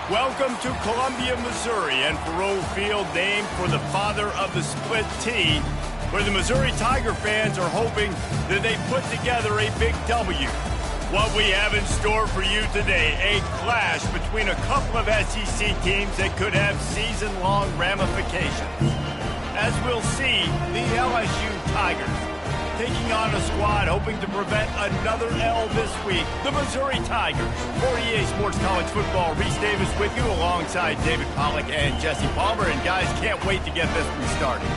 Welcome to Columbia, Missouri, and Faurot Field, named for the father of the split T, where the Missouri Tiger fans are hoping that they put together a big W. What we have in store for you today, a clash between a couple of SEC teams that could have season-long ramifications. As we'll see, the LSU Tigers taking on a squad hoping to prevent another L this week, the Missouri Tigers. For EA Sports College Football, Reese Davis with you alongside David Pollack and Jesse Palmer. And guys, can't wait to get this one started.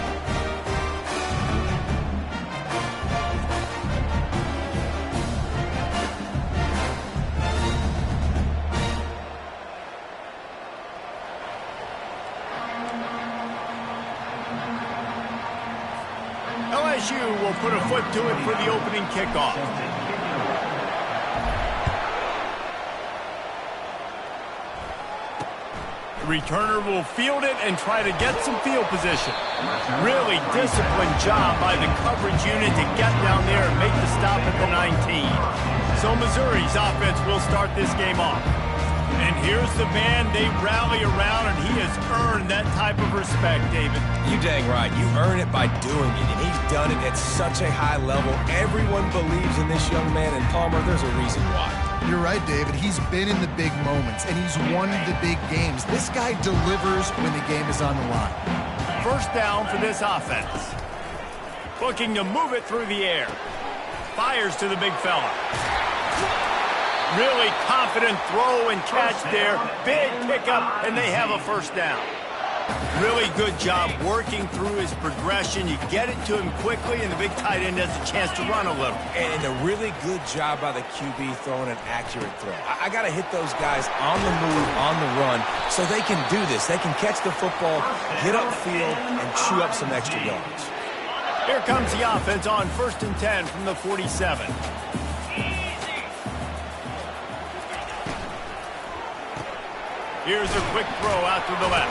LSU will put a foot to it for the opening kickoff. The returner will field it and try to get some field position. Really disciplined job by the coverage unit to get down there and make the stop at the 19. So Missouri's offense will start this game off. And here's the man they rally around, and he has earned that type of respect, David. You dang right. You earn it by doing it, and he's done it at such a high level. Everyone believes in this young man, and Palmer, there's a reason why. You're right, David. He's been in the big moments, and he's won the big games. This guy delivers when the game is on the line. First down for this offense. Looking to move it through the air. Fires to the big fella. Really confident throw and catch there. Big pickup, and they have a first down. Really good job working through his progression. You get it to him quickly, and the big tight end has a chance to run a little. And a really good job by the QB throwing an accurate throw. I got to hit those guys on the move, on the run, so they can do this. They can catch the football, get upfield, and chew up some extra yards. Here comes the offense on 1st and 10 from the 47. Here's a quick throw out to the left.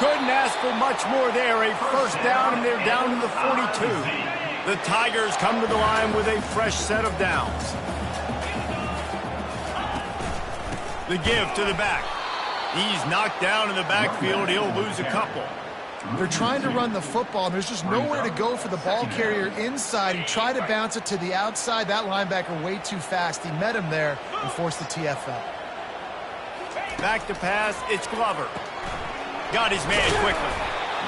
Couldn't ask for much more there. A first down, and they're down to the 42. The Tigers come to the line with a fresh set of downs. The give to the back. He's knocked down in the backfield. He'll lose a couple. They're trying to run the football, and there's just nowhere to go for the ball carrier inside. He tried to bounce it to the outside. That linebacker way too fast. He met him there and forced the TFL. Back to pass, it's Glover. Got his man quickly.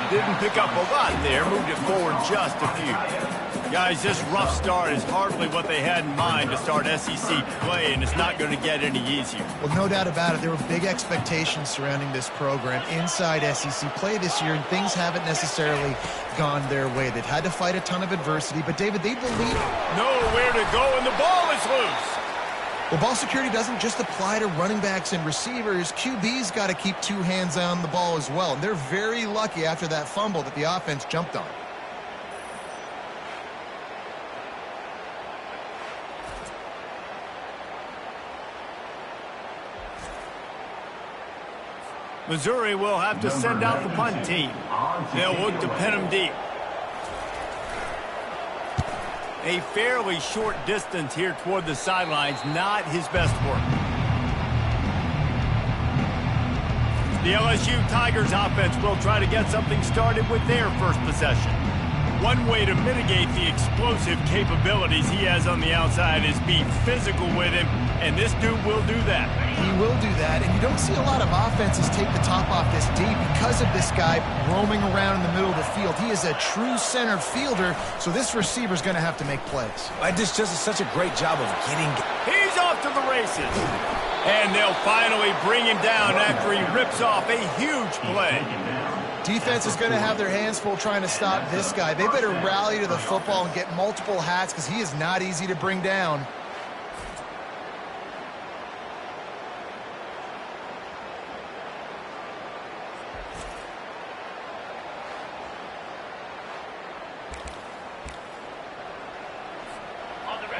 Didn't pick up a lot there, moved it forward just a few. Guys, this rough start is hardly what they had in mind to start SEC play, and it's not going to get any easier. Well, no doubt about it. There were big expectations surrounding this program inside SEC play this year, and things haven't necessarily gone their way. They've had to fight a ton of adversity, but, David, they believe nowhere to go, and the ball is loose. Well, ball security doesn't just apply to running backs and receivers. QB's got to keep two hands on the ball as well. And they're very lucky after that fumble that the offense jumped on. Missouri will have to send out the punt team. They'll look to pin them deep. A fairly short distance here toward the sidelines, not his best work. The LSU Tigers offense will try to get something started with their first possession. One way to mitigate the explosive capabilities he has on the outside is be physical with him, and this dude will do that. He will do that, and you don't see a lot of offenses take the top off this deep because of this guy roaming around in the middle of the field. He is a true center fielder, so this receiver's going to have to make plays. This just is such a great job of getting. He's off to the races. And they'll finally bring him down after he rips off a huge play. Defense is going to have their hands full trying to stop this guy. They better rally to the football and get multiple hats because he is not easy to bring down.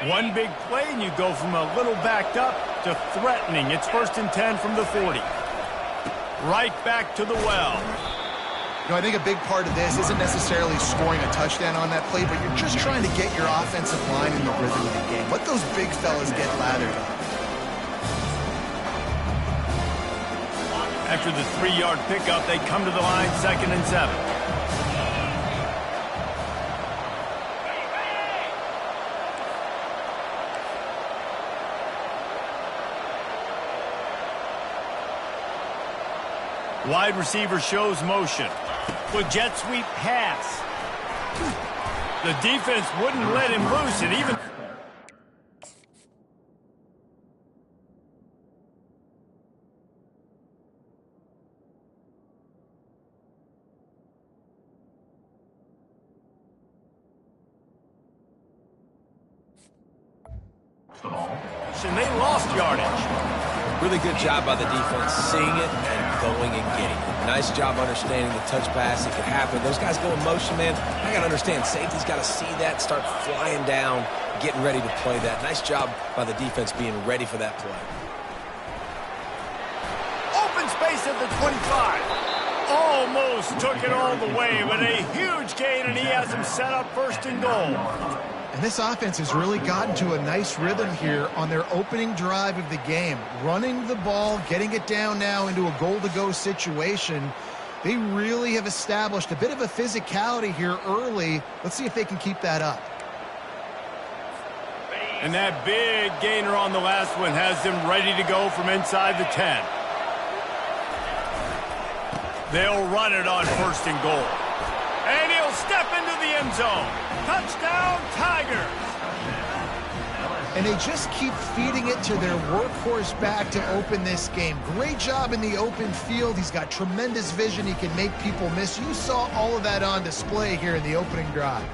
One big play, and you go from a little backed up to threatening. It's 1st and 10 from the 40. Right back to the well. You know, I think a big part of this isn't necessarily scoring a touchdown on that play, but you're just trying to get your offensive line in the rhythm of the game. Let those big fellas get lathered up. After the 3-yard pickup, they come to the line 2nd and 7. Wide receiver shows motion. With jet sweep pass. The defense wouldn't let him loose, and even... and they lost yardage. Really good job by the defense, seeing it and going and getting it. Nice job understanding the touch pass. It could happen. Those guys go in motion, man. I got to understand, safety's got to see that, start flying down, getting ready to play that. Nice job by the defense being ready for that play. Open space at the 25. Almost took it all the way, but a huge gain, and he has him set up 1st and goal. And this offense has really gotten to a nice rhythm here on their opening drive of the game. Running the ball, getting it down now into a goal-to-go situation. They really have established a bit of a physicality here early. Let's see if they can keep that up. And that big gainer on the last one has them ready to go from inside the 10. They'll run it on 1st and goal. And he'll step into the end zone. Touchdown, Tigers! And they just keep feeding it to their workhorse back to open this game. Great job in the open field. He's got tremendous vision. He can make people miss. You saw all of that on display here in the opening drive.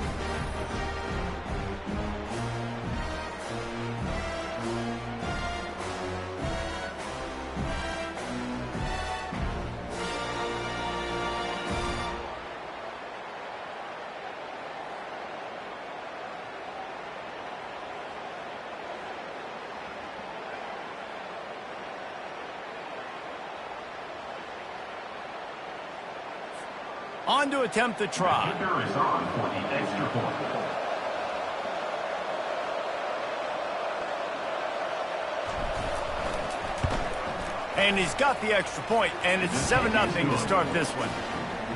On to attempt the try. And he's got the extra point, and it's 7-0 to start this one.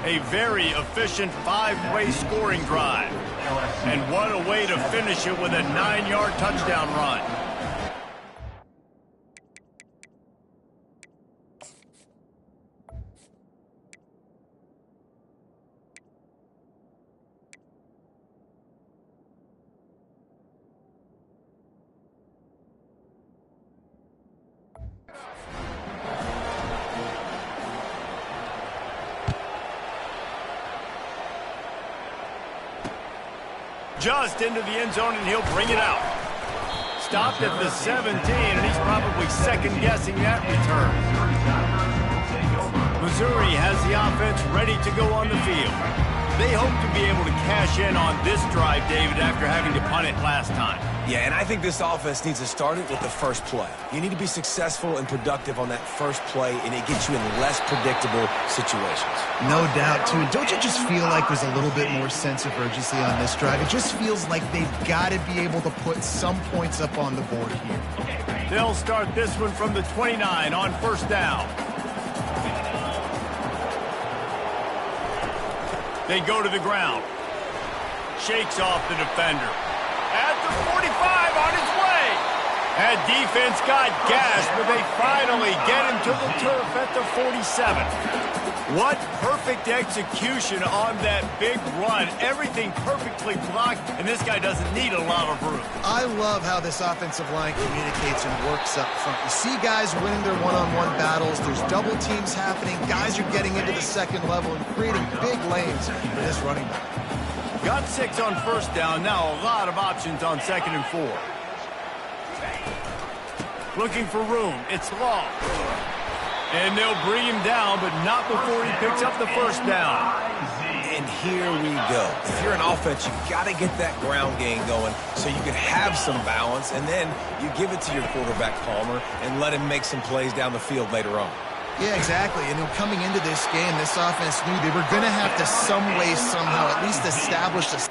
A very efficient 5-way scoring drive. And what a way to finish it with a 9-yard touchdown run. Just into the end zone, and he'll bring it out. Stopped at the 17, and he's probably second-guessing that return. Missouri has the offense ready to go on the field. They hope to be able to cash in on this drive, David, after having to punt it last time. Yeah, and I think this offense needs to start it with the first play. You need to be successful and productive on that first play, and it gets you in less predictable situations. No doubt, too. Don't you just feel like there's a little bit more sense of urgency on this drive? It just feels like they've got to be able to put some points up on the board here. They'll start this one from the 29 on 1st down. They go to the ground. Shakes off the defender. At the 45, on his way. That defense got gashed, but they finally get him to the turf at the 47. What perfect execution on that big run. Everything perfectly blocked, and this guy doesn't need a lot of room. I love how this offensive line communicates and works up front. You see guys winning their one-on-one battles. There's double teams happening. Guys are getting into the second level and creating big lanes for this running back. Got 6 on 1st down. Now a lot of options on 2nd and 4. Looking for room. It's long. And they'll bring him down, but not before he picks up the 1st down. And here we go. If you're an offense, you've got to get that ground game going so you can have some balance, and then you give it to your quarterback, Palmer, and let him make some plays down the field later on. Yeah, exactly. And coming into this game, this offense knew they were going to have to some way, somehow, at least establish a...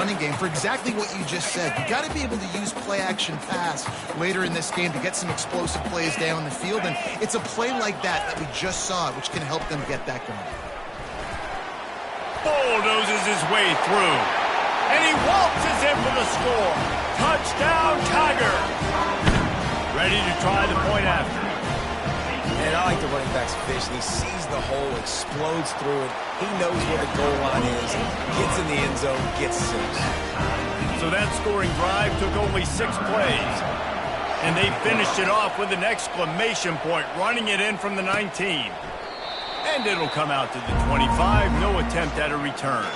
running game for exactly what you just said. You got to be able to use play-action pass later in this game to get some explosive plays down the field, and it's a play like that we just saw, which can help them get that going. Bulldozes his way through, and he waltzes in for the score. Touchdown, Tiger! Ready to try the point after. And I like the running back's vision. He sees the hole, explodes through it. He knows where the goal line is, gets in the end zone, gets 6. So that scoring drive took only 6 plays. And they finished it off with an exclamation point, running it in from the 19. And it'll come out to the 25, no attempt at a return.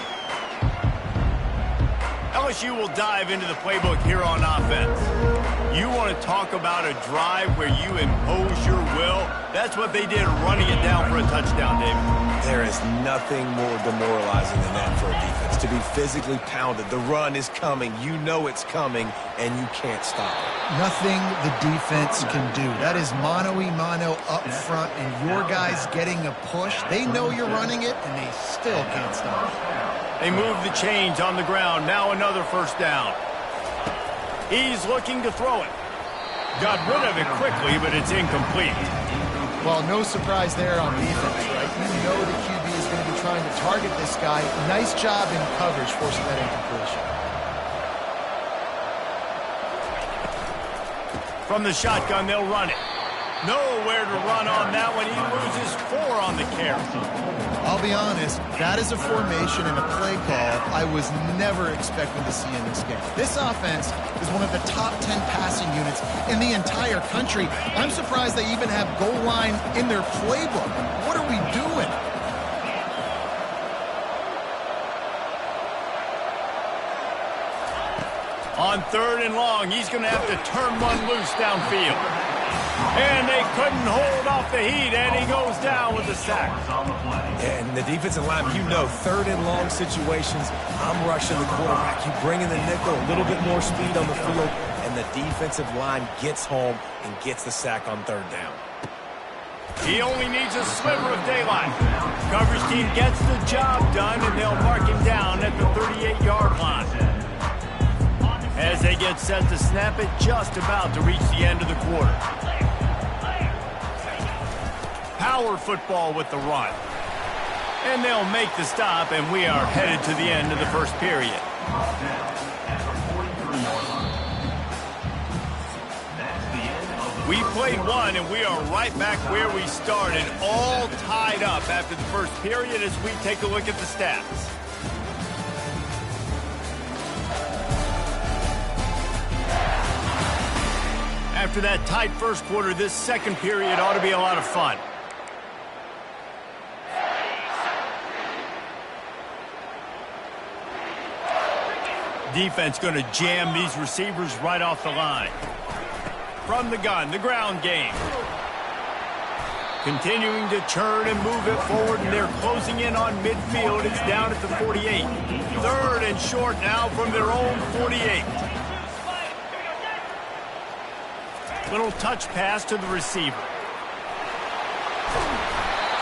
LSU will dive into the playbook here on offense. You want to talk about a drive where you impose your will? That's what they did, running it down for a touchdown, David. There is nothing more demoralizing than that for a defense. To be physically pounded, the run is coming, you know it's coming, and you can't stop it. Nothing the defense can do. That is mano-a-mano up front, and your guys getting a push. They know you're running it, and they still can't stop it. They move the chains on the ground. Now another first down. He's looking to throw it. Got rid of it quickly, but it's incomplete. Well, no surprise there on defense, right? You know the QB is going to be trying to target this guy. Nice job in coverage forcing that incompletion. From the shotgun, they'll run it. Nowhere to run on that one. He loses 4 on the carry. I'll be honest, that is a formation and a play call I was never expecting to see in this game. This offense is one of the top 10 passing units in the entire country. I'm surprised they even have goal line in their playbook. What are we doing? On 3rd and long, he's going to have to turn one loose downfield. And they couldn't hold off the heat, and he goes down with a sack. And the defensive line, you know, 3rd and long situations, I'm rushing the quarterback. You bring in the nickel, a little bit more speed on the field, and the defensive line gets home and gets the sack on 3rd down. He only needs a sliver of daylight. Coverage team gets the job done, and they'll mark him down at the 38-yard line. As they get set to snap it, just about to reach the end of the quarter. Power football with the run. And they'll make the stop, and we are headed to the end of the first period. We played one, and we are right back where we started, all tied up after the first period as we take a look at the stats. After that tight first quarter, this second period ought to be a lot of fun. Defense going to jam these receivers right off the line. From the gun, the ground game. Continuing to churn and move it forward, and they're closing in on midfield. It's down at the 48. 3rd and short now from their own 48. Little touch pass to the receiver.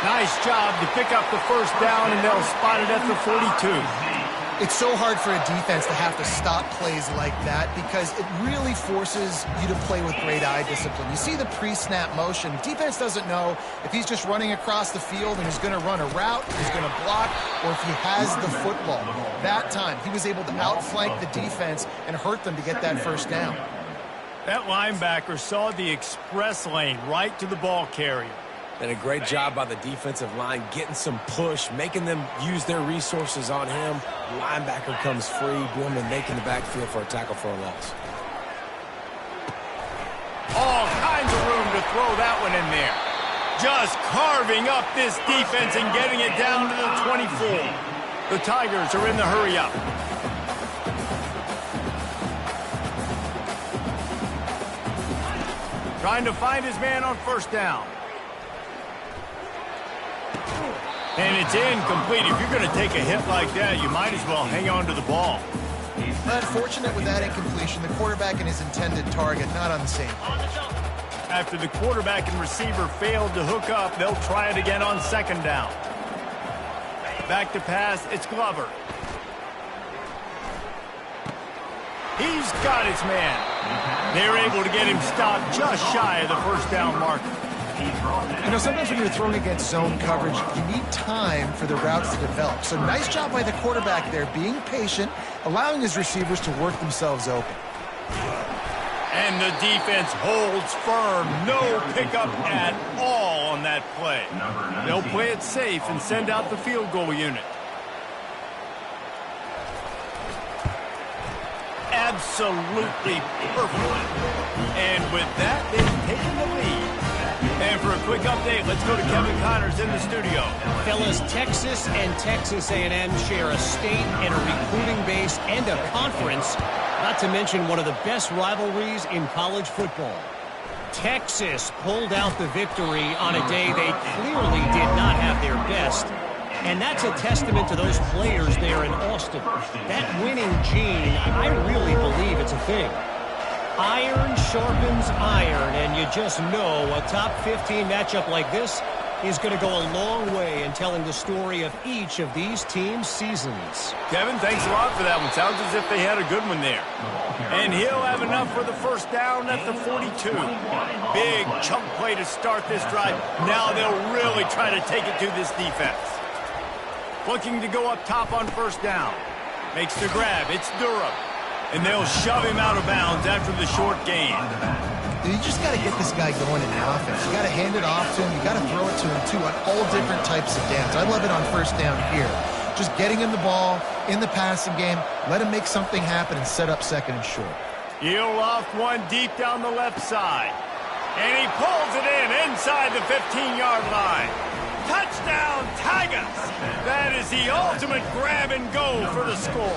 Nice job to pick up the first down, and they'll spot it at the 42. It's so hard for a defense to have to stop plays like that because it really forces you to play with great eye discipline. You see the pre-snap motion. Defense doesn't know if he's just running across the field and he's going to run a route, he's going to block, or if he has the football. That time, he was able to outflank the defense and hurt them to get that first down. That linebacker saw the express lane right to the ball carrier. And a great job by the defensive line getting some push, making them use their resources on him. Linebacker comes free, boom, and making the backfield for a tackle for a loss. All kinds of room to throw that one in there. Just carving up this defense and getting it down to the 24. The Tigers are in the hurry-up. Trying to find his man on first down. And it's incomplete. If you're going to take a hit like that, you might as well hang on to the ball. Unfortunate with that incompletion, the quarterback and his intended target not on the same page. After the quarterback and receiver failed to hook up, they'll try it again on second down. Back to pass, it's Glover. He's got his man. They're able to get him stopped just shy of the first down marker. You know, sometimes when you're throwing against zone coverage, you need time for the routes to develop. So nice job by the quarterback there, being patient, allowing his receivers to work themselves open. And the defense holds firm. No pickup at all on that play. They'll play it safe and send out the field goal unit. Absolutely perfect. And with that, they've taken the lead. And for a quick update, let's go to Kevin Connors in the studio. Fellas, Texas and Texas A&M share a state and a recruiting base and a conference, not to mention one of the best rivalries in college football. Texas pulled out the victory on a day they clearly did not have their best. And that's a testament to those players there in Austin. That winning gene, I really believe it's a thing. Iron sharpens iron, and you just know a top 15 matchup like this is going to go a long way in telling the story of each of these teams' seasons. Kevin, thanks a lot for that one. Sounds as if they had a good one there. And he'll have enough for the first down at the 42. Big chunk play to start this drive. Now they'll really try to take it to this defense. Looking to go up top on first down. Makes the grab. It's Durham. And they'll shove him out of bounds after the short gain. You just got to get this guy going in the offense. You got to hand it off to him. You got to throw it to him, too, on all different types of downs. I love it on first down here. Just getting him the ball in the passing game, let him make something happen and set up second and short. He'll loft one deep down the left side. And he pulls it in inside the 15-yard line. Touchdown, Tigers! That is the ultimate grab and go for the score.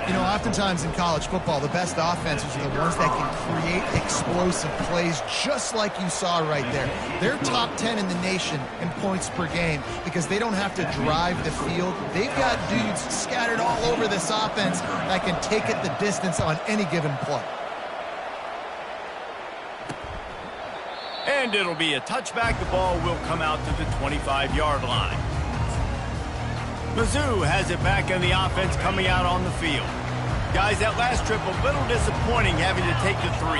You know, oftentimes in college football, the best offenses are the ones that can create explosive plays just like you saw right there. They're top 10 in the nation in points per game because they don't have to drive the field. They've got dudes scattered all over this offense that can take it the distance on any given play. And it'll be a touchback. The ball will come out to the 25-yard line. Mizzou has it back in the offense coming out on the field. Guys, that last trip a little disappointing having to take the 3.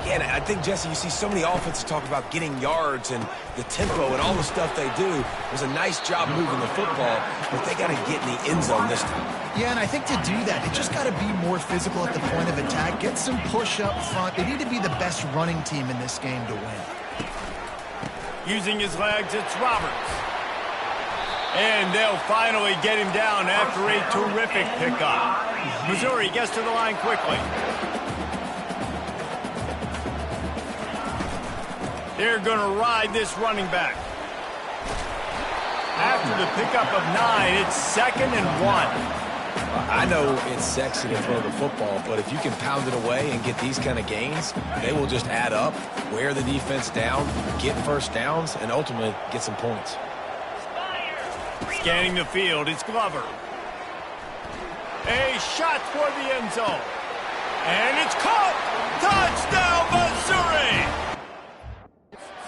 Yeah, and I think, Jesse, you see so many offenses talk about getting yards and the tempo and all the stuff they do. It was a nice job moving the football, but they got to get in the end zone this time. Yeah, and I think to do that, they just got to be more physical at the point of attack, get some push up front. They need to be the best running team in this game to win. Using his legs, it's Roberts. And they'll finally get him down after a terrific pickup. Missouri gets to the line quickly. They're going to ride this running back. After the pickup of 9, it's 2nd and 1. I know it's sexy to throw the football, but if you can pound it away and get these kind of gains, they will just add up, wear the defense down, get first downs, and ultimately get some points. Scanning the field, it's Glover. A shot toward the end zone. And it's caught! Touchdown, Missouri!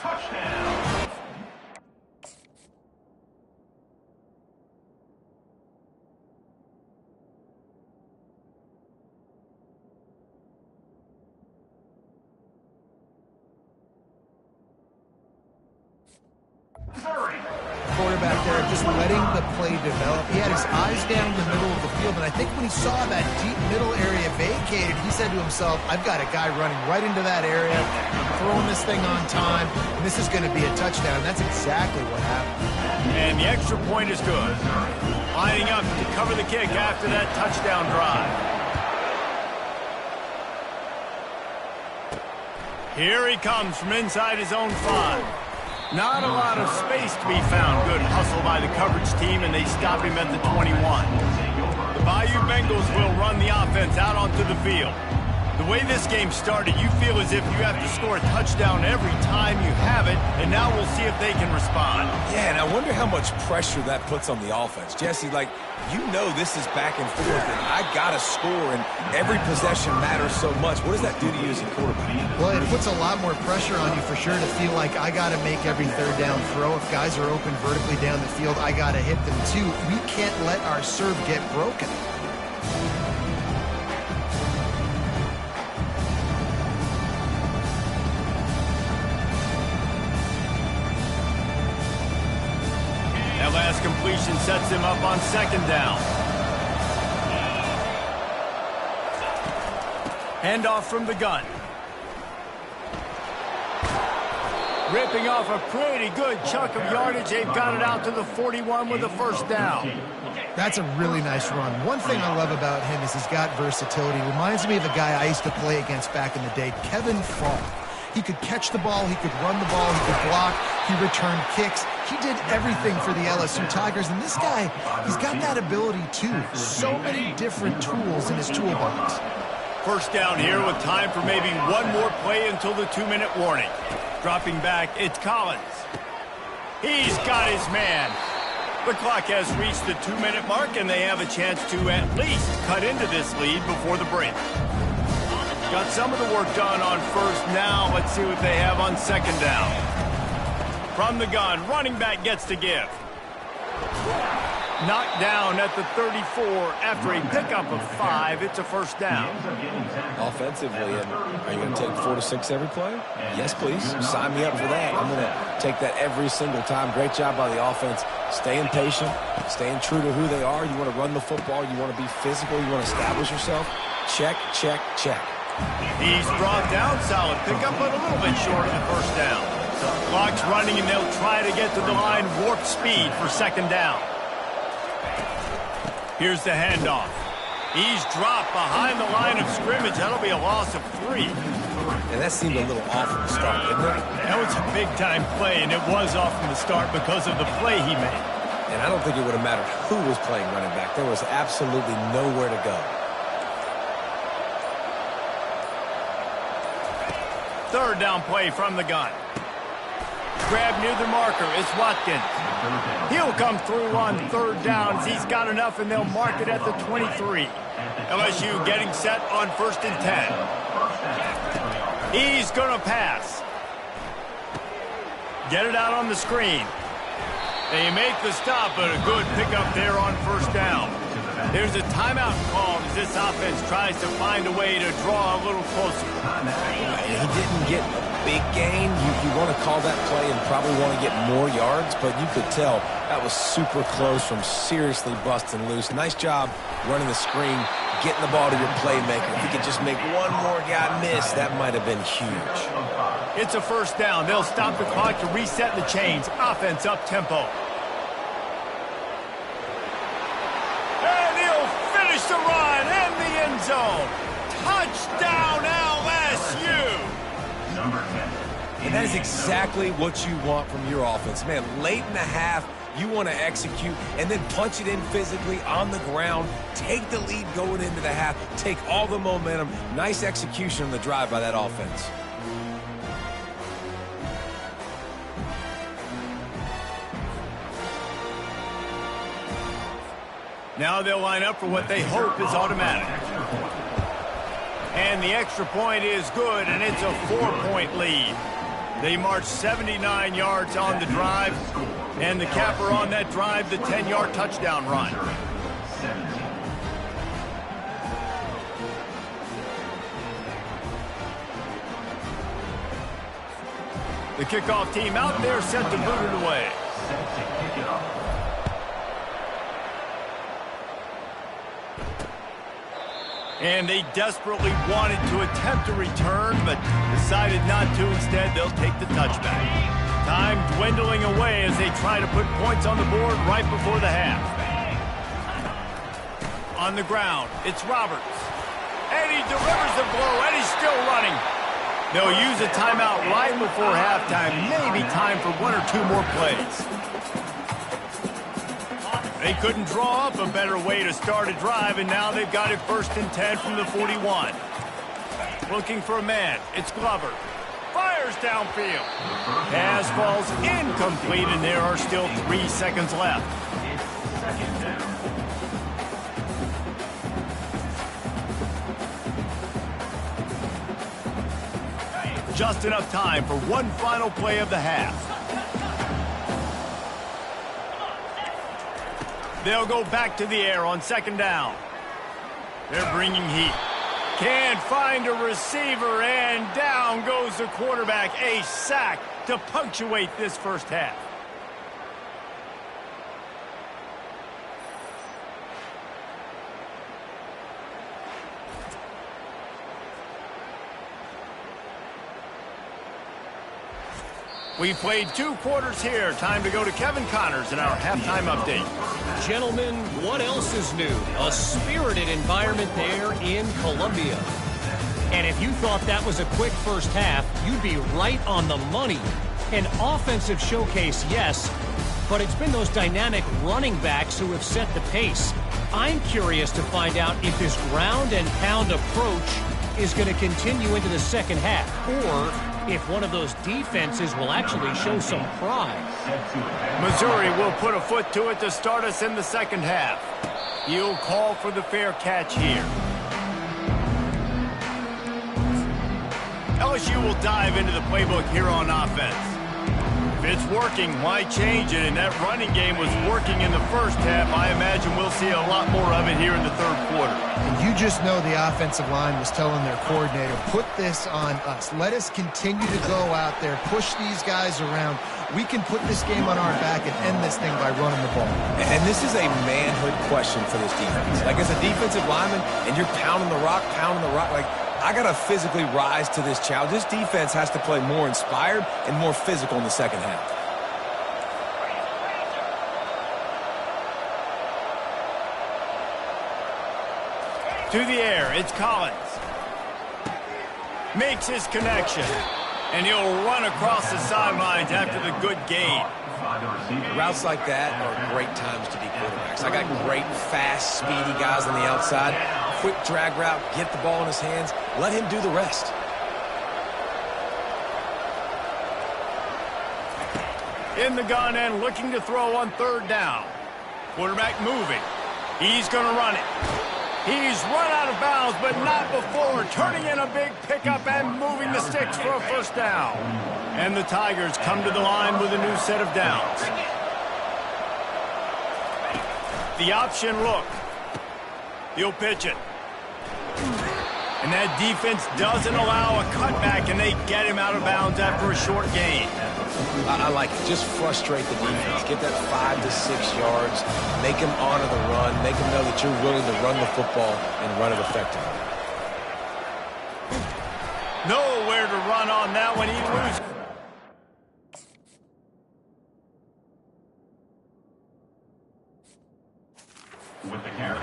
Touchdown. Quarterback there just letting the play develop. He had his eyes down the middle of the field, and I think when he saw that deep middle area vacated, he said to himself, I've got a guy running right into that area. I'm throwing this thing on time, and this is going to be a touchdown. And that's exactly what happened. And the extra point is good. Lining up to cover the kick after that touchdown drive. Here he comes from inside his own 5. Not a lot of space to be found. Good hustle by the coverage team, and they stop him at the 21. The Bayou Bengals will run the offense out onto the field. The way this game started, you feel as if you have to score a touchdown every time you have it, and now we'll see if they can respond. Yeah, and I wonder how much pressure that puts on the offense. Jesse, like, you know this is back and forth, and I got to score, and every possession matters so much. What does that do to you as a quarterback? Well, it puts a lot more pressure on you for sure to feel like I got to make every third down throw. If guys are open vertically down the field, I got to hit them too. We can't let our serve get broken. sets him up on second down. Handoff from the gun. Ripping off a pretty good chunk of yardage. They've got it out to the 41 with a first down. That's a really nice run. One thing I love about him is he's got versatility. Reminds me of a guy I used to play against back in the day, Kevin Falk. He could catch the ball, he could run the ball, he could block, he returned kicks. He did everything for the LSU Tigers, and this guy, he's got that ability too. So many different tools in his toolbox. First down here with time for maybe one more play until the 2-minute warning. Dropping back, it's Collins. He's got his man. The clock has reached the 2-minute mark, and they have a chance to at least cut into this lead before the break. Got some of the work done on first. Now let's see what they have on second down. From the gun, running back gets to give. Knocked down at the 34 after a pickup of 5. It's a first down. Offensively, and are you going to take 4 to 6 every play? Yes, please. Sign me up for that. I'm going to take that every single time. Great job by the offense. Staying patient, staying true to who they are. You want to run the football. You want to be physical. You want to establish yourself. Check, check, check. He's brought down. Solid pickup, but a little bit short of the first down. Clock's running, and they'll try to get to the line warp speed for second down. Here's the handoff. He's dropped behind the line of scrimmage. That'll be a loss of 3. And that seemed a little off from the start, didn't it? That was a big-time play, and it was off from the start because of the play he made. And I don't think it would have mattered who was playing running back. There was absolutely nowhere to go. Third down play from the gun. Grab near the marker. It's Watkins. He'll come through on third down. He's got enough, and they'll mark it at the 23. LSU getting set on 1st and 10. He's going to pass. Get it out on the screen. They make the stop, but a good pickup there on first down. There's a timeout called as this offense tries to find a way to draw a little closer. He didn't get a big gain. You want to call that play and probably want to get more yards, but you could tell that was super close from seriously busting loose. Nice job running the screen, getting the ball to your playmaker. If you could just make one more guy miss, that might have been huge. It's a first down. They'll stop the clock to reset the chains. Offense up tempo. And he'll finish the run in the end zone. Touchdown LSU. And that is exactly what you want from your offense. Man, late in the half, you want to execute and then punch it in physically on the ground. Take the lead going into the half. Take all the momentum. Nice execution on the drive by that offense. Now they'll line up for what they hope is automatic. And the extra point is good, and it's a 4-point lead. They march 79 yards on the drive, and the capper on that drive, the 10-yard touchdown run. The kickoff team out there set to boot it away. And they desperately wanted to attempt a return, but decided not to. Instead, they'll take the touchback. Time dwindling away as they try to put points on the board right before the half. On the ground, it's Roberts. And he delivers the blow, and he's still running. They'll use a timeout right before halftime. Maybe time for 1 or 2 more plays. They couldn't draw up a better way to start a drive, and now they've got it 1st and 10 from the 41. Looking for a man. It's Glover. Fires downfield. Pass falls incomplete, and there are still 3 seconds left. Just enough time for one final play of the half. They'll go back to the air on 2nd down. They're bringing heat. Can't find a receiver, and down goes the quarterback. A sack to punctuate this first half. We've played 2 quarters here. Time to go to Kevin Connors in our halftime update. Gentlemen, what else is new? A spirited environment there in Columbia. And if you thought that was a quick first half, you'd be right on the money. An offensive showcase, yes, but it's been those dynamic running backs who have set the pace. I'm curious to find out if this ground and pound approach is going to continue into the second half, or if one of those defenses will actually show some pride. Missouri will put a foot to it to start us in the second half. He'll call for the fair catch here. LSU will dive into the playbook here on offense. If it's working, why change it? And that running game was working in the first half. I imagine we'll see a lot more of it here in the third quarter. And you just know the offensive line was telling their coordinator, put this on us. Let us continue to go out there, push these guys around. We can put this game on our back and end this thing by running the ball. And this is a manhood question for this defense. Like, as a defensive lineman, and you're pounding the rock, like, I got to physically rise to this challenge. This defense has to play more inspired and more physical in the second half. To the air, it's Collins. Makes his connection. And he'll run across the sidelines after the good gain. Routes like that are great times to be quarterbacks. I got great, fast, speedy guys on the outside. Quick drag route, get the ball in his hands, let him do the rest. In the gun and looking to throw on third down. Quarterback moving. He's going to run it. He's run out of bounds, but not before turning in a big pickup and moving the sticks for a first down. And the Tigers come to the line with a new set of downs. The option look. He'll pitch it. And that defense doesn't allow a cutback, and they get him out of bounds after a short gain. I like it. Just frustrate the defense. Get that 5 to 6 yards. Make them honor the run. Make them know that you're willing to run the football and run it effectively. Nowhere to run on that one. He loses. With the carry.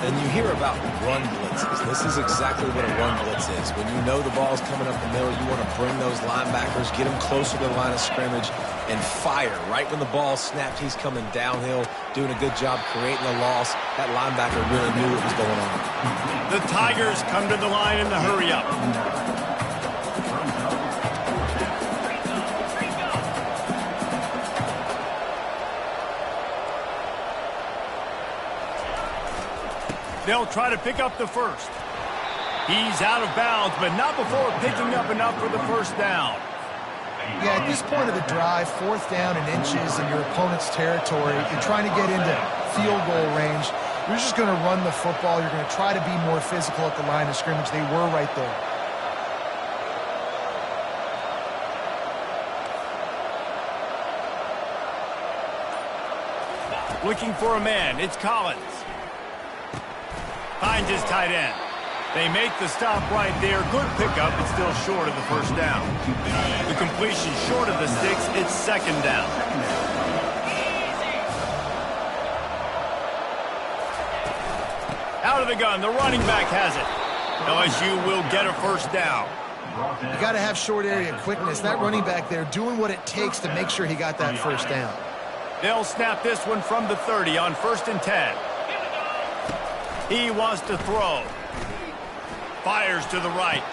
And you hear about run blitzes. This is exactly what a run blitz is. When you know the ball's coming up the middle, you want to bring those linebackers, get them closer to the line of scrimmage, and fire. Right when the ball snapped, he's coming downhill, doing a good job creating a loss. That linebacker really knew what was going on. The Tigers come to the line in the hurry-up. They'll try to pick up the first. He's out of bounds, but not before picking up enough for the first down. Yeah, at this point of the drive, 4th down and inches in your opponent's territory, you're trying to get into field goal range. You're just going to run the football. You're going to try to be more physical at the line of scrimmage. They were right there. Looking for a man. It's Collins. Finds his tight end. They make the stop right there. Good pickup, but still short of the first down. The completion short of the sticks. It's second down. Out of the gun. The running back has it. LSU will get a first down. You got to have short area quickness. That running back there doing what it takes to make sure he got that first down. They'll snap this one from the 30 on 1st and 10. He wants to throw. Fires to the right.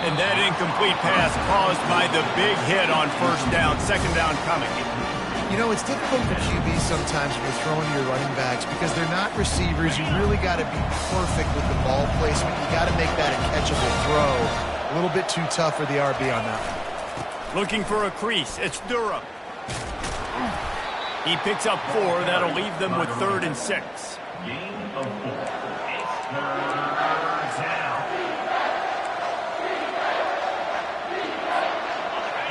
And that incomplete pass caused by the big hit on first down. Second down coming. You know, it's difficult for QBs sometimes when you're throwing to your running backs because they're not receivers. You really got to be perfect with the ball placement. You got to make that a catchable throw. A little bit too tough for the RB on that one. Looking for a crease. It's Durham. He picks up 4. That'll leave them with 3rd and 6. Gain of 4. It's third down.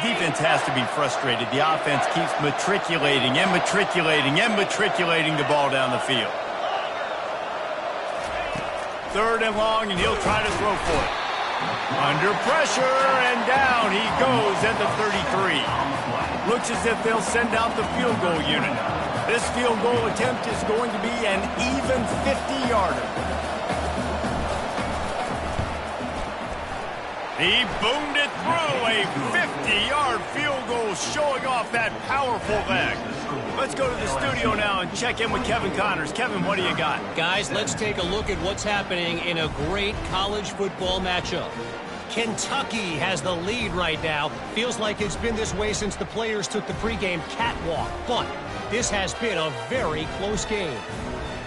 Defense has to be frustrated. The offense keeps matriculating and matriculating and matriculating the ball down the field. 3rd and long, and he'll try to throw for it. Under pressure, and down he goes at the 33. Looks as if they'll send out the field goal unit. This field goal attempt is going to be an even 50-yarder. He boomed it through, a 50-yard field goal, showing off that powerful leg. Let's go to the studio now and check in with Kevin Connors. Kevin, what do you got? Guys, let's take a look at what's happening in a great college football matchup. Kentucky has the lead right now. Feels like it's been this way since the players took the pregame catwalk. But this has been a very close game.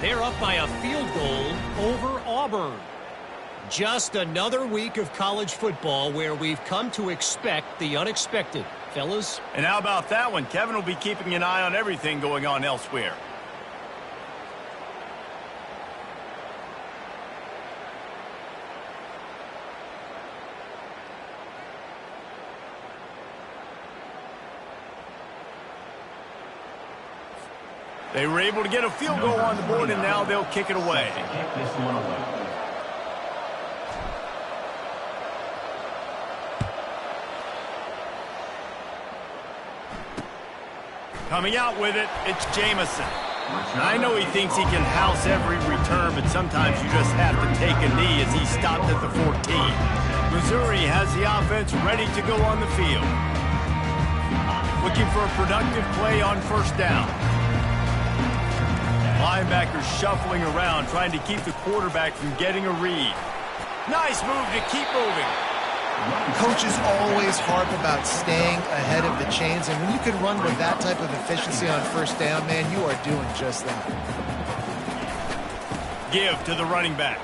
They're up by a field goal over Auburn. Just another week of college football where we've come to expect the unexpected. Fellas? And how about that one? Kevin will be keeping an eye on everything going on elsewhere. They were able to get a field goal on the board, and now they'll kick it away. Coming out with it, it's Jamison. I know he thinks he can house every return, but sometimes you just have to take a knee as he stopped at the 14. Missouri has the offense ready to go on the field. Looking for a productive play on first down. Linebackers shuffling around, trying to keep the quarterback from getting a read. Nice move to keep moving. Coaches always harp about staying ahead of the chains, and when you can run with that type of efficiency on first down, man, you are doing just that. Give to the running back.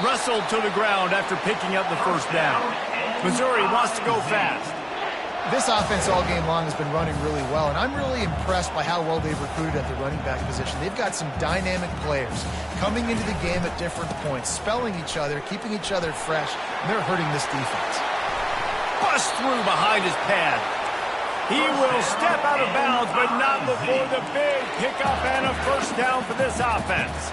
Wrestled to the ground after picking up the first down. Missouri wants to go fast. This offense all game long has been running really well, and I'm really impressed by how well they've recruited at the running back position. They've got some dynamic players coming into the game at different points, spelling each other, keeping each other fresh, and they're hurting this defense. Bust through behind his pad. He will step out of bounds, but not before the big pickup and a first down for this offense.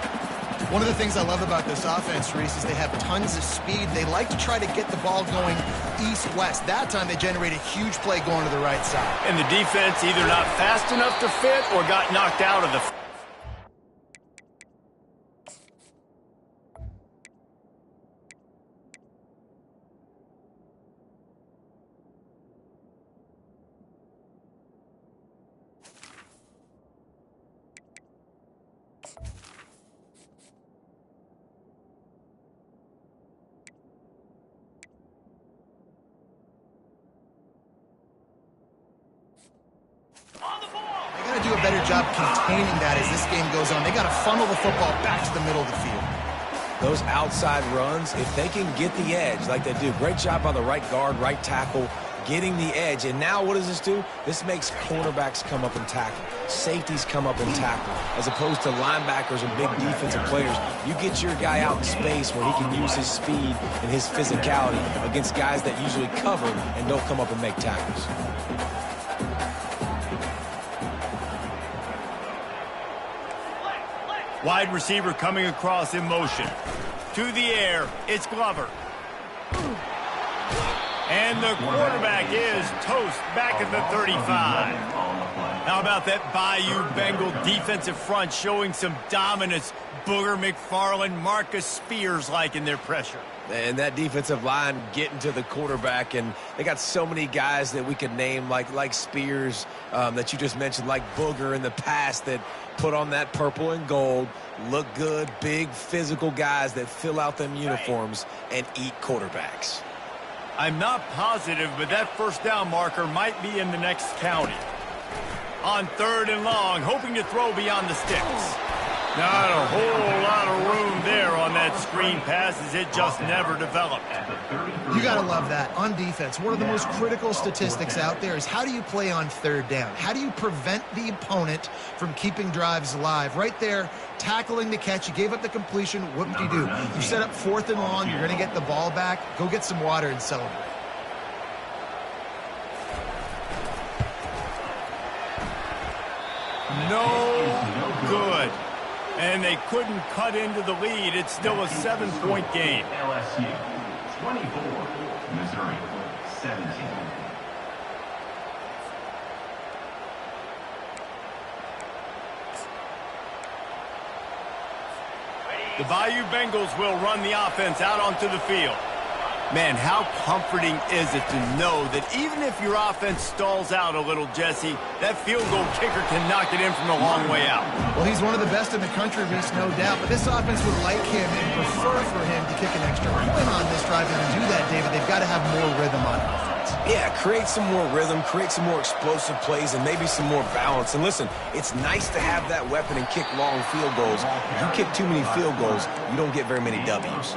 One of the things I love about this offense, Reese, is they have tons of speed. They like to try to get the ball going east-west. That time they generate a huge play going to the right side. And the defense either not fast enough to fit or got knocked out of the... Do a better job containing that as this game goes on. They got to funnel the football back to the middle of the field. Those outside runs, if they can get the edge like they do, great job by the right guard, right tackle, getting the edge. And now what does this do? This makes cornerbacks come up and tackle. Safeties come up and tackle. As opposed to linebackers and big defensive players, you get your guy out in space where he can use his speed and his physicality against guys that usually cover and don't come up and make tackles. Wide receiver coming across in motion. To the air, it's Glover. And the quarterback is toast back at the 35. How about that Bayou Bengal defensive front showing some dominance? Booger McFarland, Marcus Spears-like in their pressure. And that defensive line getting to the quarterback, and they got so many guys that we could name like Spears that you just mentioned, like Booger in the past that put on that purple and gold, look good, big physical guys that fill out them uniforms and eat quarterbacks. I'm not positive, but that first down marker might be in the next county. On third and long, hoping to throw beyond the sticks. Not a whole lot of room there on that screen pass as it just never developed. You got to love that. On defense, one of the most critical statistics out there is how do you play on third down? How do you prevent the opponent from keeping drives alive? Right there, tackling the catch. You gave up the completion. What do you do? You set up fourth and long. You're going to get the ball back. Go get some water and celebrate. No good. And they couldn't cut into the lead. It's still a 7-point game. LSU 24, Missouri 17. The Bayou Bengals will run the offense out onto the field. Man, how comforting is it to know that even if your offense stalls out a little, Jesse, that field goal kicker can knock it in from a long way out. Well, he's one of the best in the country, Reese, no doubt. But this offense would like him and prefer for him to kick an extra point on this drive. And to do that, David, they've got to have more rhythm on offense. Yeah, create some more rhythm, create some more explosive plays, and maybe some more balance. And listen, it's nice to have that weapon and kick long field goals. If you kick too many field goals, you don't get very many W's.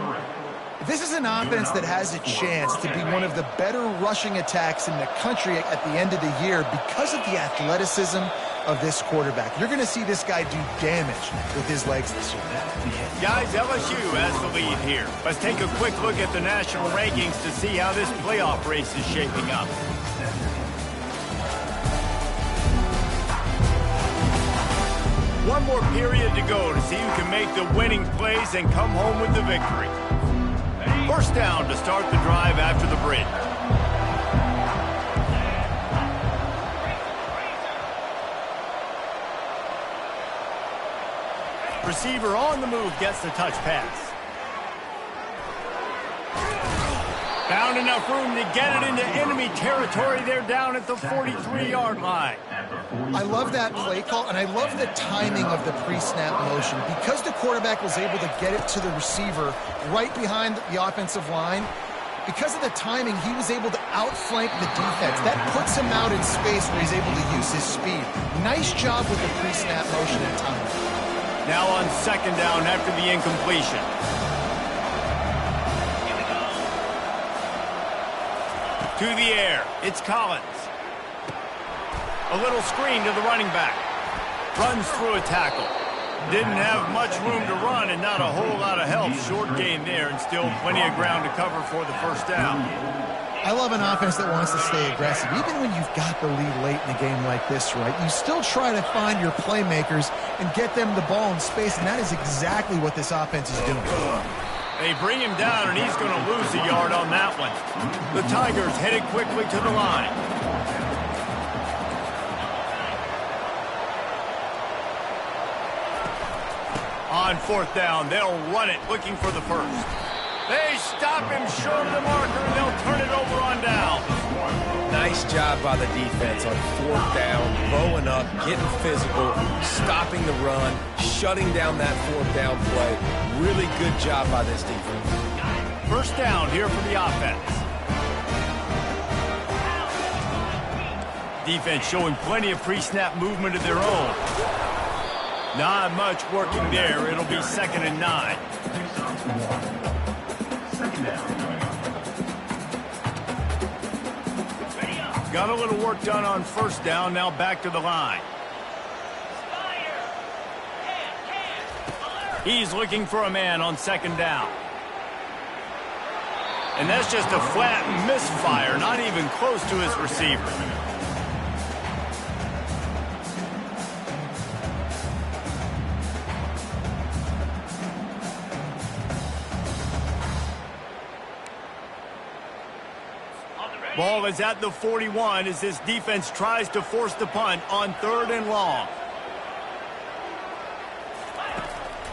This is an offense that has a chance to be one of the better rushing attacks in the country at the end of the year because of the athleticism of this quarterback. You're going to see this guy do damage with his legs this year. Guys, LSU has the lead here. Let's take a quick look at the national rankings to see how this playoff race is shaping up. One more period to go to see who can make the winning plays and come home with the victory. First down to start the drive after the bridge. Receiver on the move gets the touch pass. Found enough room to get it into enemy territory. They're down at the 43-yard line. I love that play call, and I love the timing of the pre-snap motion. Because the quarterback was able to get it to the receiver right behind the offensive line, because of the timing, he was able to outflank the defense. That puts him out in space where he's able to use his speed. Nice job with the pre-snap motion and timing. Now on second down after the incompletion. To the air, it's Collins. A little screen to the running back. Runs through a tackle. Didn't have much room to run and not a whole lot of help. Short gain there and still plenty of ground to cover for the first down. I love an offense that wants to stay aggressive. Even when you've got the lead late in a game like this, right, you still try to find your playmakers and get them the ball in space, and that is exactly what this offense is doing. They bring him down, and he's going to lose a yard on that one. The Tigers headed quickly to the line. On fourth down, they'll run it, looking for the first. They stop him short of the marker, and they'll turn it over on down. Nice job by the defense on fourth down, bowing up, getting physical, stopping the run, shutting down that fourth down play. Really good job by this defense. First down here for the offense. Defense showing plenty of pre-snap movement of their own. Not much working there. It'll be 2nd and 9. Got a little work done on first down. Now back to the line. He's looking for a man on second down. And that's just a flat misfire, not even close to his receiver. Ball is at the 41 as this defense tries to force the punt on 3rd and long.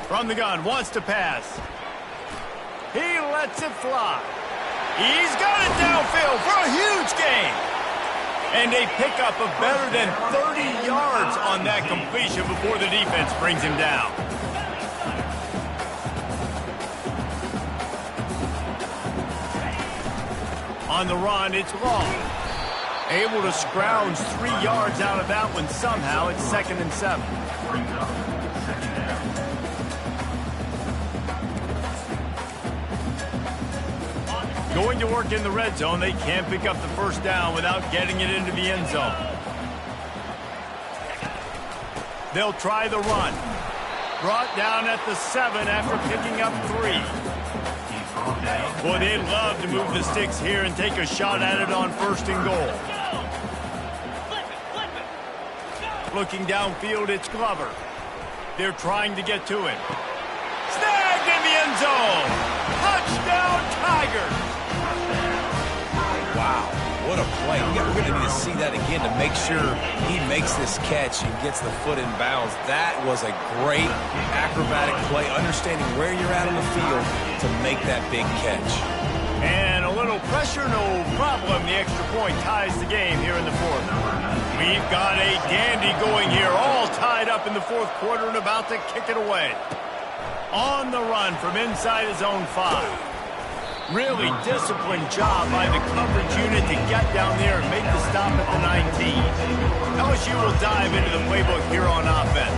From the gun, wants to pass. He lets it fly. He's got it downfield for a huge gain. And they pick up a better than 30 yards on that completion before the defense brings him down. On the run, it's Long. Able to scrounge 3 yards out of that one somehow. It's 2nd and 7. Going to work in the red zone. They can't pick up the first down without getting it into the end zone. They'll try the run. Brought down at the 7 after picking up 3. Boy, they'd love to move the sticks here and take a shot at it on 1st and goal. Looking downfield, it's Glover. They're trying to get to him. Snagged in the end zone. Touchdown, Tigers. Wow, what a play. We're going to need to see that again to make sure he makes this catch and gets the foot in bounds. That was a great acrobatic play, understanding where you're at on the field to make that big catch. And a little pressure, no problem. The extra point ties the game here in the fourth. We've got a dandy going here, all tied up in the fourth quarter and about to kick it away. On the run from inside his own 5. Really disciplined job by the coverage unit to get down there and make the stop at the 19. LSU will dive into the playbook here on offense.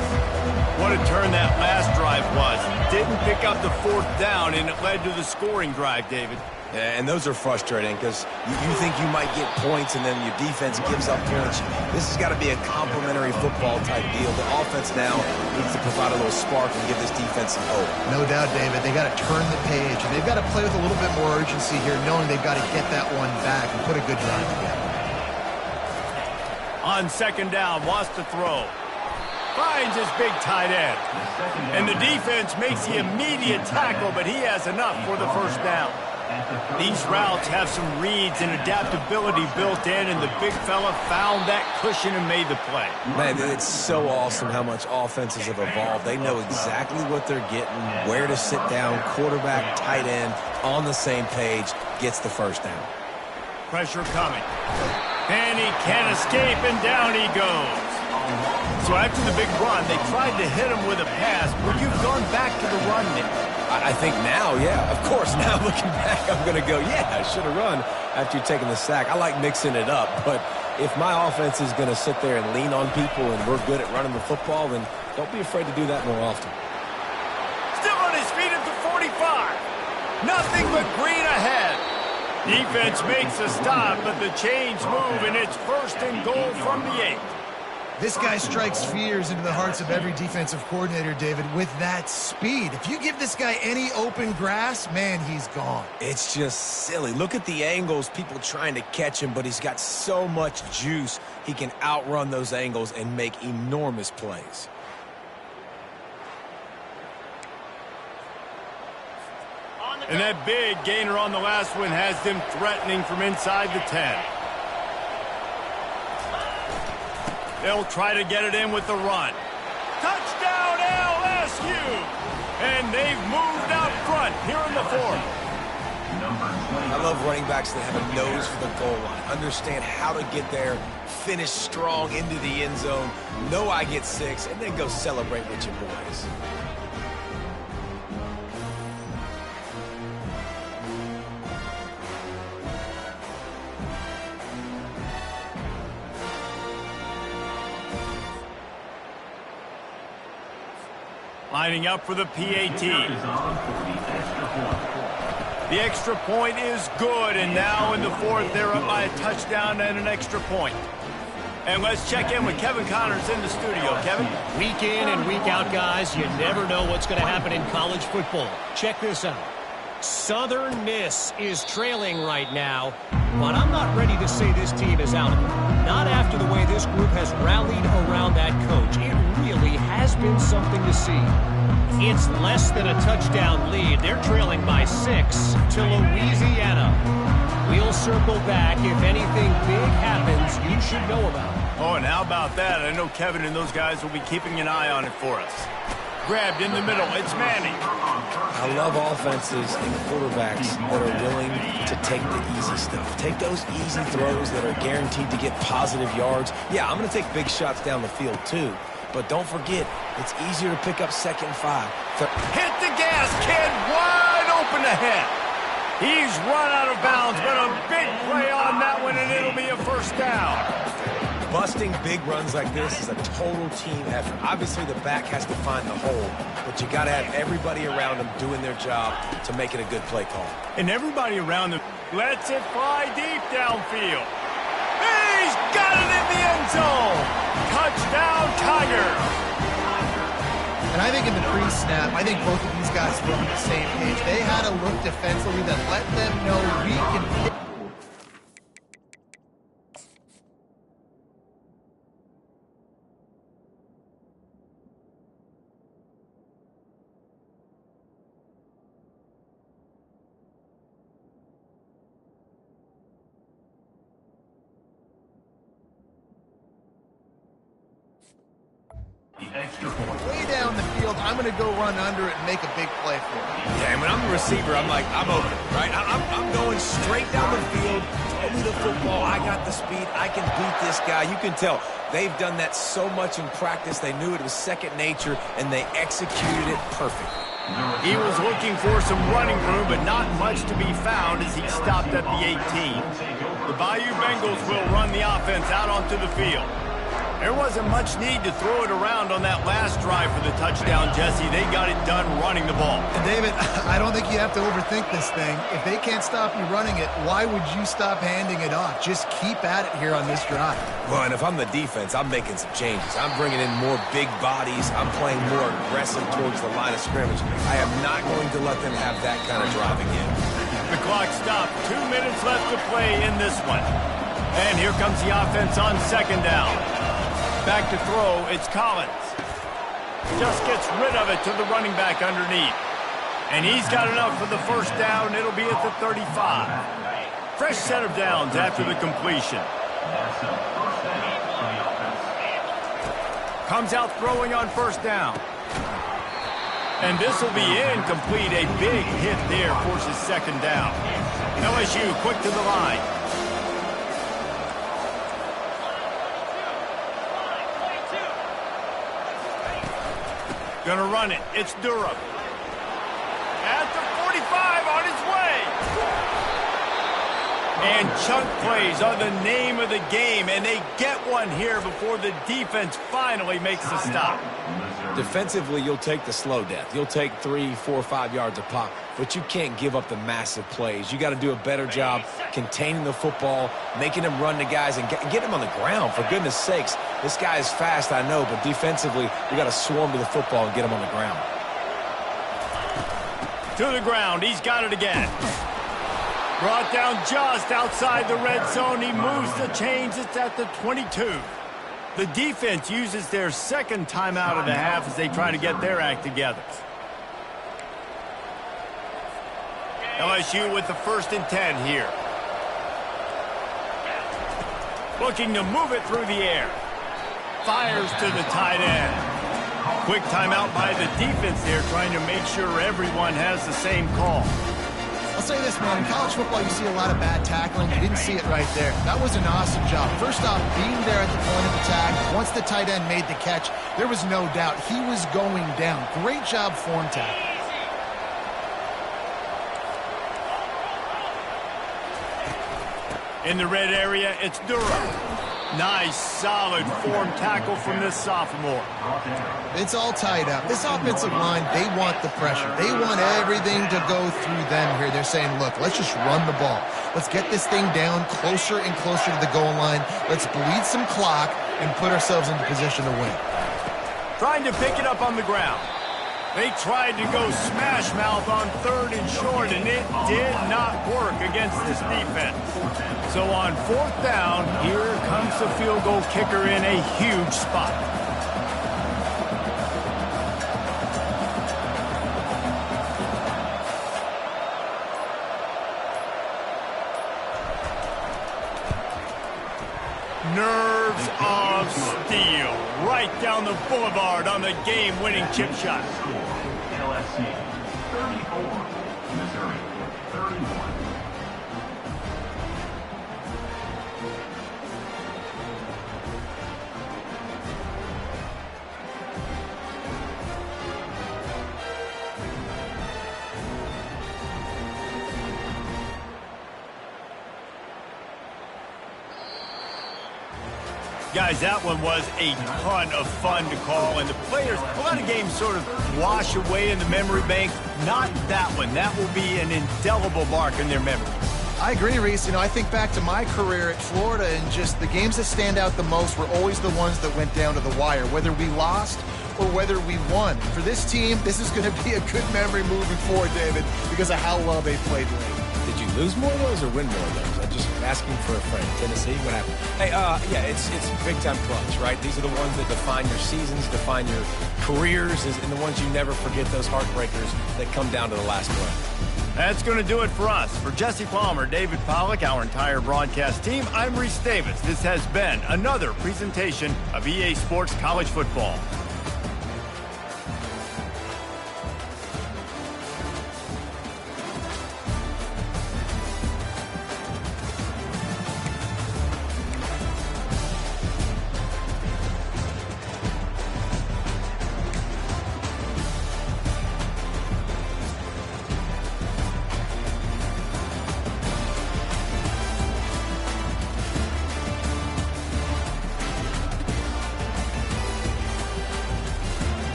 What a turn that last drive was. Didn't pick up the 4th down, and it led to the scoring drive, David. Yeah, and those are frustrating because you think you might get points and then your defense gives up points. This has got to be a complementary football type deal. The offense now needs to provide a little spark and give this defense some hope. No doubt, David. They got to turn the page, and they've got to play with a little bit more urgency here, knowing they've got to get that one back and put a good drive together. On second down, wants to throw. Finds his big tight end. And the defense makes the immediate tackle, but he has enough for the first down. These routes have some reads and adaptability built in, and the big fella found that cushion and made the play. Man, it's so awesome how much offenses have evolved. They know exactly what they're getting, where to sit down, quarterback, tight end, on the same page, gets the first down. Pressure coming. And he can't escape, and down he goes. So after the big run, they tried to hit him with a pass. Would you have gone back to the run there? I think now, yeah, of course. Now looking back, I'm going to go, yeah, I should have run after you're taking the sack. I like mixing it up, but if my offense is going to sit there and lean on people and we're good at running the football, then don't be afraid to do that more often. Still on his feet at the 45. Nothing but green ahead. Defense makes a stop, but the chains move, and it's 1st and goal from the 8. This guy strikes fears into the hearts of every defensive coordinator, David, with that speed. If you give this guy any open grass, man, he's gone. It's just silly. Look at the angles, people trying to catch him, but he's got so much juice. He can outrun those angles and make enormous plays. And that big gainer on the last one has them threatening from inside the 10. They'll try to get it in with the run. Touchdown, LSU! And they've moved out front here in the 4th. I love running backs that have a nose for the goal line. Understand how to get there, finish strong into the end zone, know I get 6, and then go celebrate with your boys. Lining up for the PAT. The extra point is good, and now in the 4th, they're up by a touchdown and an extra point. And let's check in with Kevin Connors in the studio. Kevin? Week in and week out, guys, you never know what's going to happen in college football. Check this out. Southern Miss is trailing right now, but I'm not ready to say this team is out of it. Not after the way this group has rallied around that coach. It really has been something to see. It's less than a touchdown lead. They're trailing by 6 to Louisiana. We'll circle back. If anything big happens, you should know about it. Oh, and how about that? I know Kevin and those guys will be keeping an eye on it for us. Grabbed in the middle. It's Manning. I love offenses and quarterbacks that are willing to take the easy stuff. Take those easy throws that are guaranteed to get positive yards. Yeah, I'm going to take big shots down the field too. But don't forget, it's easier to pick up 2nd and 5. Hit the gas, kid. Wide open ahead. He's run out of bounds, but a big play on that one, and it'll be a 1st down. Busting big runs like this is a total team effort. Obviously, the back has to find the hole, but you got to have everybody around them doing their job to make it a good play call. And everybody around them lets it fly deep downfield. He's got it in the end zone. Touchdown, Tigers. And I think in the pre-snap, I think both of these guys were on the same page. They had a look defensively that let them know we can... The extra point. Way down the field, I'm going to go run under it and make a big play for it. Yeah, and when I'm the receiver, I'm like, I'm open, right? I'm going straight down the field. Throw me the football. I got the speed. I can beat this guy. You can tell they've done that so much in practice. They knew it was second nature, and they executed it perfectly. He was looking for some running room, but not much to be found as he stopped at the 18. The Bayou Bengals will run the offense out onto the field. There wasn't much need to throw it around on that last drive for the touchdown, Jesse. They got it done running the ball. And David, I don't think you have to overthink this thing. If they can't stop you running it, why would you stop handing it off? Just keep at it here on this drive. Well, and if I'm the defense, I'm making some changes. I'm bringing in more big bodies. I'm playing more aggressive towards the line of scrimmage. I am not going to let them have that kind of drive again. The clock stopped. 2 minutes left to play in this one. And here comes the offense on second down. Back to throw, it's Collins. Just gets rid of it to the running back underneath. And he's got enough for the first down. It'll be at the 35. Fresh set of downs after the completion. Comes out throwing on first down. And this will be incomplete. A big hit there forces second down. LSU quick to the line. Gonna run it. It's Durham. At the 45 on his way. And chunk plays are the name of the game, and they get one here before the defense finally makes the stop. Defensively, you'll take the slow death. You'll take 3, 4, 5 yards a pop, but you can't give up the massive plays. You got to do a better job containing the football, making them run to guys, and get him on the ground. For goodness sakes, this guy is fast, I know, but defensively, we got to swarm to the football and get him on the ground. To the ground, he's got it again. Brought down just outside the red zone. He moves the chains. It's at the 22. The defense uses their second timeout of the half as they try to get their act together. LSU with the 1st and 10 here. Looking to move it through the air. Fires to the tight end. Quick timeout by the defense there, trying to make sure everyone has the same call. I'll say this, man. In college football, you see a lot of bad tackling. You didn't see it right there. That was an awesome job. First off, being there at the point of attack. Once the tight end made the catch, there was no doubt he was going down. Great job form tackle. In the red area, it's Durham. Nice, solid form tackle from this sophomore. It's all tied up. This offensive line, they want the pressure. They want everything to go through them here. They're saying, look, let's just run the ball. Let's get this thing down closer and closer to the goal line. Let's bleed some clock and put ourselves into position to win. Trying to pick it up on the ground. They tried to go smash mouth on 3rd and short, and it did not work against this defense. So on 4th down, here comes the field goal kicker in a huge spot. Nerves of steel. Right down the boulevard on the game-winning chip shot. LSU 34, Missouri 31. Guys, that one was a ton of fun to call, and the players, a lot of games sort of wash away in the memory bank. Not that one. That will be an indelible mark in their memory. I agree, Reese. You know, I think back to my career at Florida, and just the games that stand out the most were always the ones that went down to the wire, whether we lost or whether we won. For this team, this is going to be a good memory moving forward, David, because of how well they played late. Did you lose more of those or win more of those? I'm just asking for a friend. Tennessee, what happened? Hey, yeah, it's big-time clutch, right? These are the ones that define your seasons, define your careers, and the ones you never forget, those heartbreakers that come down to the last play. That's going to do it for us. For Jesse Palmer, David Pollack, our entire broadcast team, I'm Reese Davis. This has been another presentation of EA Sports College Football.